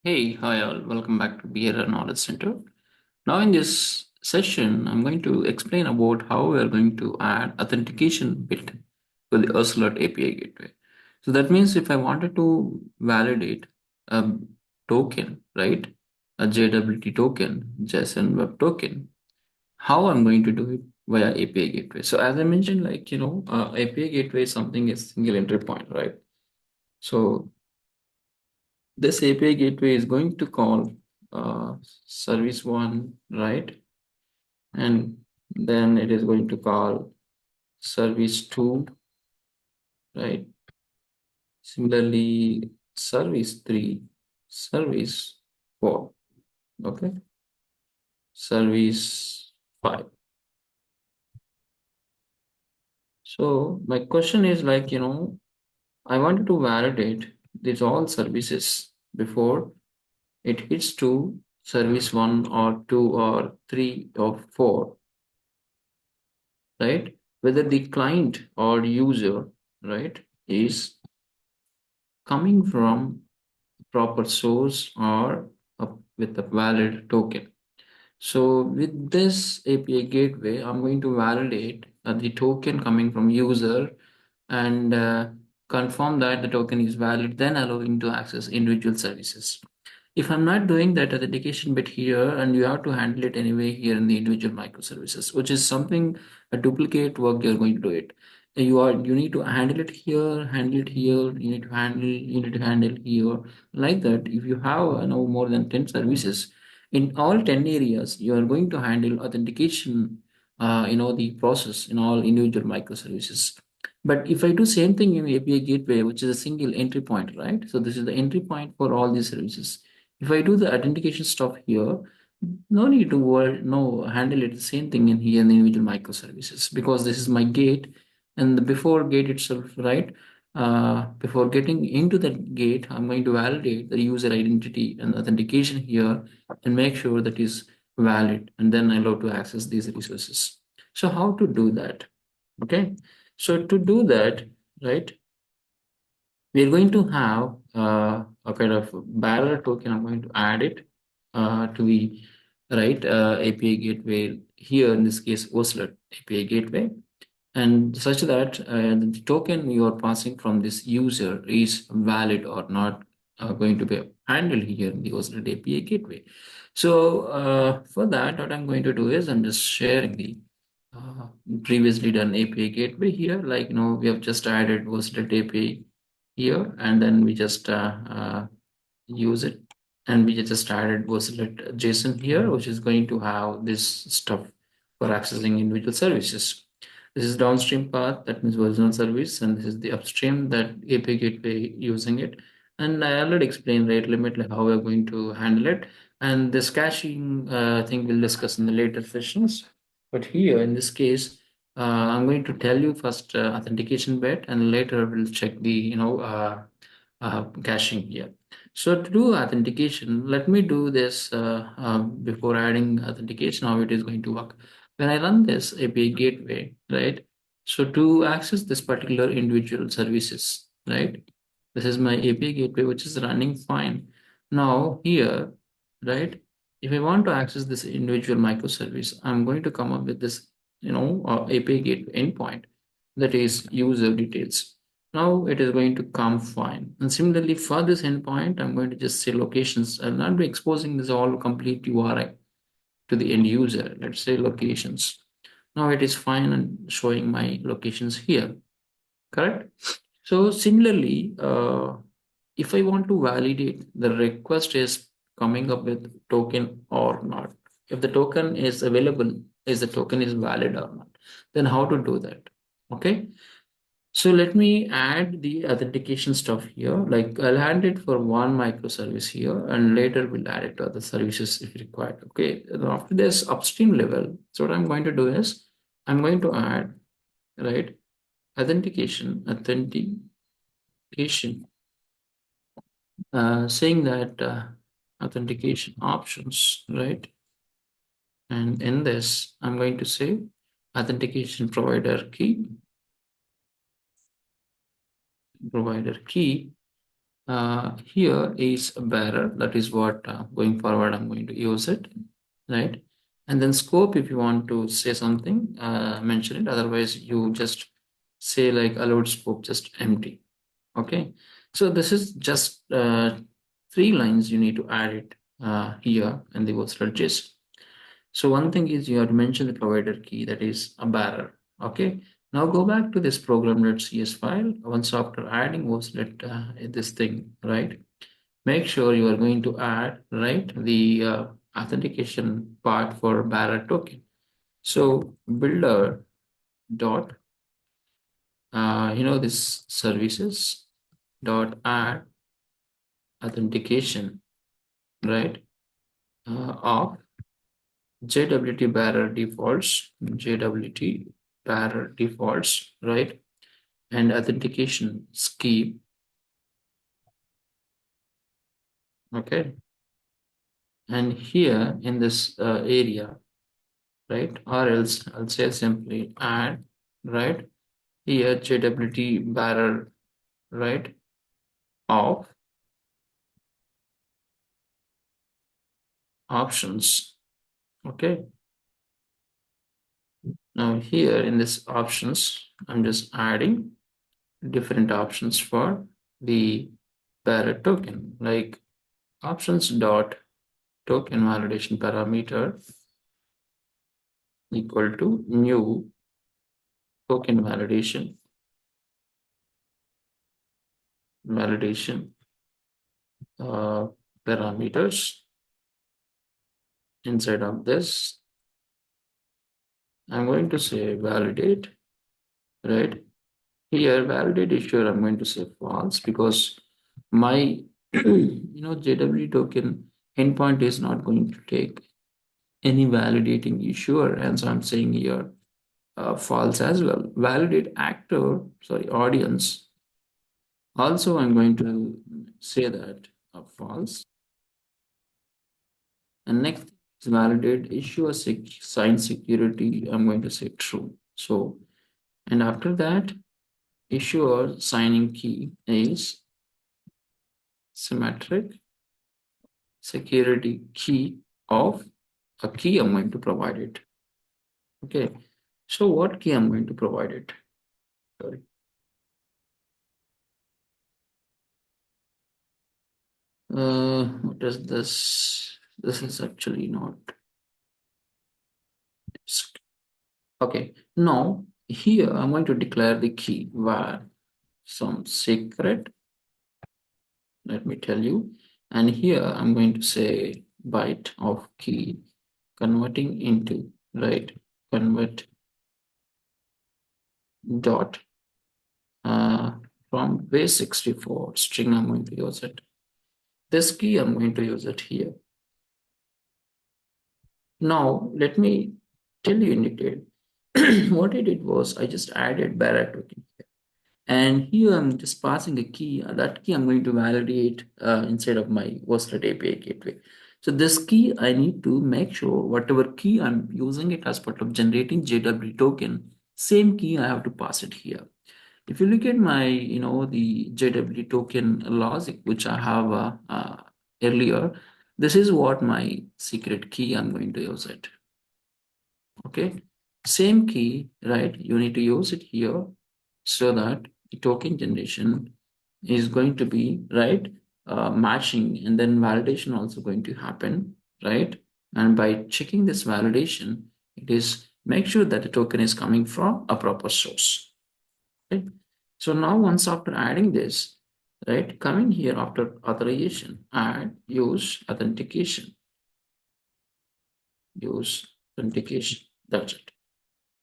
Hey, hi all, welcome back to Beer Knowledge Center. Now in this session, I'm going to explain about how we are going to add authentication bit to the Ocelot API gateway. So that means if I wanted to validate a token, right, a JWT token, JSON Web Token, how I'm going to do it via API gateway. So as I mentioned, API gateway is something is single entry point, right? So this API gateway is going to call service one, right? And then it is going to call service two, right? Similarly, service three, service four, okay? Service five. So my question is I wanted to validate these all services before it hits to service one or two or three or four, right? Whether the client or user, right, is coming from proper source or with a valid token. So with this API gateway, I'm going to validate the token coming from user and confirm that the token is valid, then allowing to access individual services. If I'm not doing that authentication bit here, and you have to handle it anyway here in the individual microservices, which is something a duplicate work you're going to do it. You need to handle it here, handle it here, you need to handle here. Like that, if you have more than 10 services, in all 10 areas, you are going to handle authentication, the process in all individual microservices. But if I do same thing in API gateway, which is a single entry point, right? So this is the entry point for all these services. If I do the authentication stuff here, no need to worry, no handle it the same thing in here in the individual microservices, because this is my gate, and the before gate itself, right? Before getting into that gate, I'm going to validate the user identity and authentication here and make sure that is valid, and then I allow to access these resources. So how to do that? Okay, so to do that, right? We're going to have a kind of barrier token. I'm going to add it to the right API gateway here, in this case, Ocelot API gateway, and such that the token you are passing from this user is valid or not going to be handled here in the Ocelot API gateway. So for that, what I'm going to do is I'm just sharing the uh, previously done API gateway here. We have just added Ocelot API here, and then we just use it, and we just added Ocelot JSON here, which is going to have this stuff for accessing individual services. This is downstream path, that means original service, and this is the upstream, that API gateway using it. And I already explained rate limit, like how we're going to handle it. And this caching thing we'll discuss in the later sessions. But here in this case, I'm going to tell you first authentication bit, and later we'll check the caching here. So to do authentication, let me do this before adding authentication, how it is going to work. When I run this API gateway, right? So to access this particular individual services, right? This is my API gateway, which is running fine. Now here, right? If I want to access this individual microservice, I'm going to come up with this, API gateway endpoint, that is user details. Now it is going to come fine. And similarly for this endpoint, I'm going to just say locations. I'll not be exposing this all complete URI to the end user. Let's say locations. Now it is fine and showing my locations here, correct? So similarly, if I want to validate the request is coming up with token or not, if the token is available, is the token is valid or not, then how to do that? Okay. So let me add the authentication stuff here. Like I'll add it for one microservice here, and later we'll add it to other services if required. Okay. And after this upstream level, so what I'm going to do is I'm going to add, right, authentication, saying that authentication options, right? And in this, I'm going to say authentication provider key, Here is a bearer. That is what going forward I'm going to use it, right? And then scope, if you want to say something, mention it. Otherwise, you just say like allowed scope, just empty. Okay. So this is just three lines you need to add it here in the virtual gist. So one thing is you have to mention the provider key, that is a bearer. Okay. Now go back to this program.cs file. Once after adding Ocelot this thing, right? Make sure you are going to add, right, the authentication part for bearer token. So builder dot, this services dot add authentication, right, of JWT bearer defaults, JWT bearer defaults, right, and authentication scheme. Okay. And here in this area, right, or else I'll say simply add, right, here JWT bearer, right, of options. Okay. Now here in this options, I'm just adding different options for the bearer token, like options dot token validation parameter equal to new token validation uh, parameters. Inside of this, I'm going to say validate, right? Here, validate issuer, I'm going to say false because my JW token endpoint is not going to take any validating issuer, and so I'm saying here false as well. Validate actor, sorry, audience. Also, I'm going to say that false. And next is validate issue a sign security. I'm going to say true. So, and after that, issuer signing key is symmetric security key of a key I'm going to provide it. Okay. So what key I'm going to provide it? Sorry. What is this? This is actually not. Okay. Now here I'm going to declare the key var some secret. Let me tell you. And here I'm going to say byte of key converting into, right, convert dot from base 64 string. I'm going to use it. This key I'm going to use it here. Now let me tell you in detail. What I did was I just added bearer token here. And here I'm just passing a key. That key I'm going to validate inside of my Ocelot API gateway. So this key, I need to make sure whatever key I'm using it as part of generating JW token, same key I have to pass it here. If you look at my, the JW token logic, which I have earlier, this is what my secret key I'm going to use it. Okay. Same key, right? You need to use it here so that the token generation is going to be, right, matching, and then validation also going to happen, right? And by checking this validation, it is make sure that the token is coming from a proper source. Okay. So now once after adding this, right, coming here after authorization, add use authentication, that's it.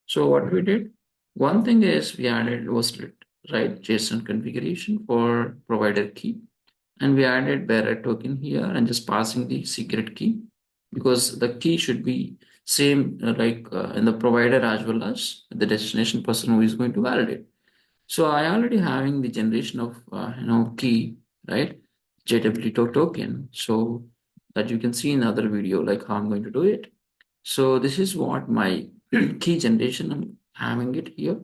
So what we did, one thing is we added was right JSON configuration for provider key, and we added bearer token here and just passing the secret key because the key should be same like in the provider as well as the destination person who is going to validate. So I already having the generation of key, right, JW token, so that you can see in other video like how I'm going to do it. So this is what my key generation I'm having it here.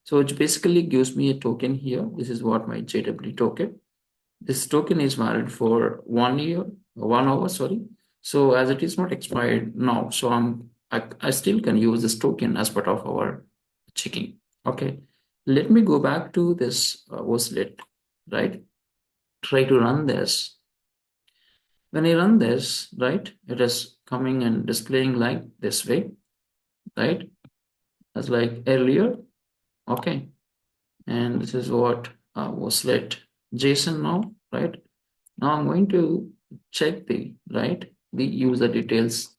So it basically gives me a token here. This is what my JW token. This token is valid for 1 year, 1 hour, sorry. So as it is not expired now, so I still can use this token as part of our checking. Okay. Let me go back to this Ocelot, right? Try to run this. When I run this, right, it is coming and displaying like this way, right? As like earlier. Okay. And this is what Ocelot JSON now, right? Now I'm going to check the user details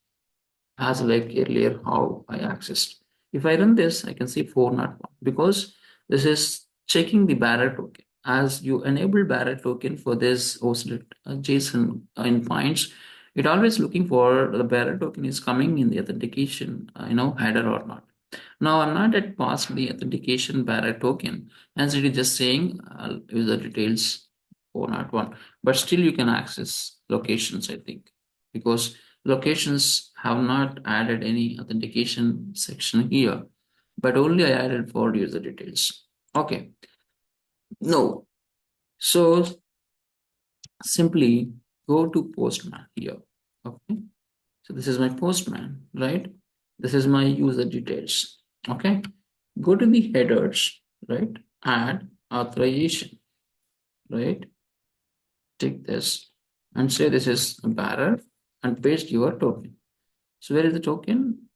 as like earlier how I accessed. If I run this, I can see 401 because this is checking the bearer token. As you enable bearer token for this hosted JSON endpoints, it always looking for the bearer token is coming in the authentication, header or not. Now I'm not at past the authentication bearer token, and it is just saying user details 401, but still you can access locations, I think, because locations have not added any authentication section here, but only I added for user details. Okay, no. So simply go to Postman here. Okay, so this is my Postman, right? This is my user details. Okay, go to the headers, right? Add authorization, right? Take this and say this is a bearer and paste your token. So where is the token?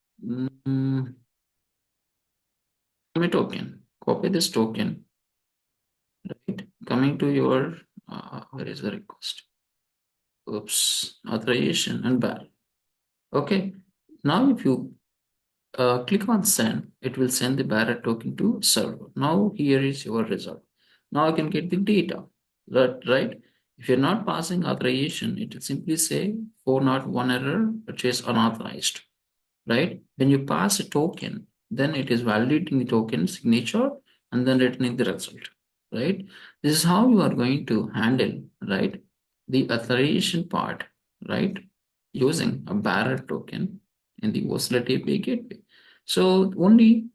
My token. Copy this token, right? Coming to your where is the request? Oops, authorization and bar. Okay. Now if you click on send, it will send the bearer token to server. Now here is your result. Now I can get the data. Right? If you're not passing authorization, it will simply say 401 error, purchase unauthorized. Right? When you pass a token, then it is validating the token signature and then returning the result. Right? This is how you are going to handle, right, the authorization part, right, using a bearer token in the Ocelot API gateway. So only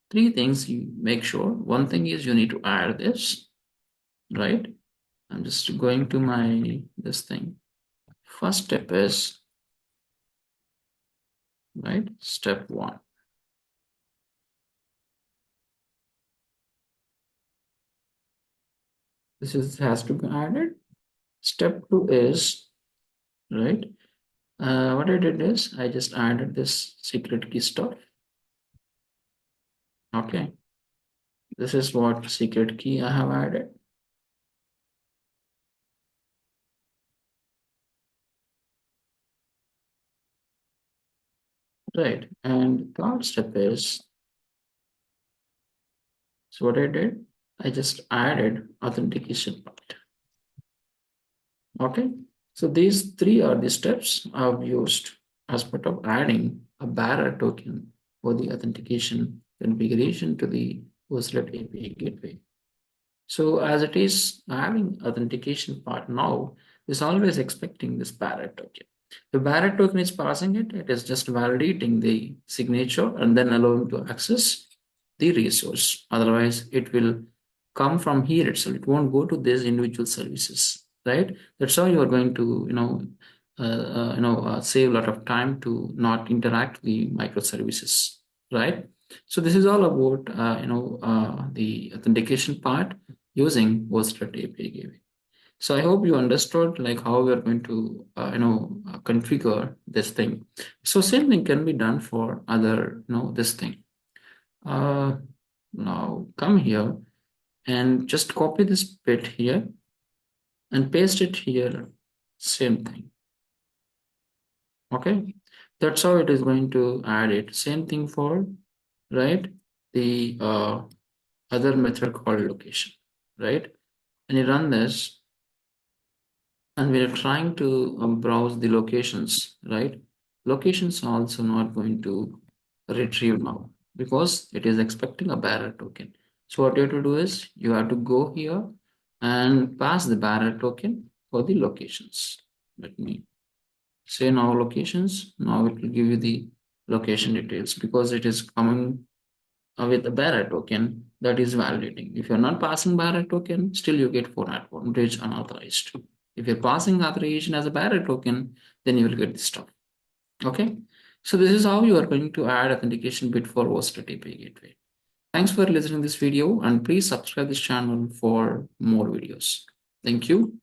three things you make sure. One thing is you need to add this, right? I'm just going to my this thing. First step is, right, step one. This is has to be added. Step two is, right, what I did is I just added this secret key stuff. Okay, this is what secret key I have added. Right, and third step is, so what I did, I just added authentication part. Okay, so these three are the steps I've used as part of adding a bearer token for the authentication configuration to the Ocelot API gateway. So as it is having authentication part now, is always expecting this bearer token. The bearer token is passing it, it is just validating the signature and then allowing to access the resource. Otherwise, it will come from here itself. It won't go to these individual services, right? That's how you are going to, save a lot of time to not interact with the microservices, right? So this is all about, the authentication part using Ocelot API gateway. So I hope you understood like how we are going to configure this thing. So same thing can be done for other this thing. Uh, Now come here and just copy this bit here and paste it here. Same thing. Okay, that's how it is going to add it. Same thing for right the other method called location. Right, when you run this and we are trying to browse the locations, right? Locations are also not going to retrieve now because it is expecting a bearer token. So what you have to do is you have to go here and pass the bearer token for the locations. Let me say now locations. Now it will give you the location details because it is coming with a bearer token that is validating. If you're not passing bearer token, still you get format advantage unauthorized. If you're passing authorization as a bearer token, then you will get this stuff. Okay. So this is how you are going to add authentication bit for Ocelot API Gateway. Thanks for listening to this video and please subscribe this channel for more videos. Thank you.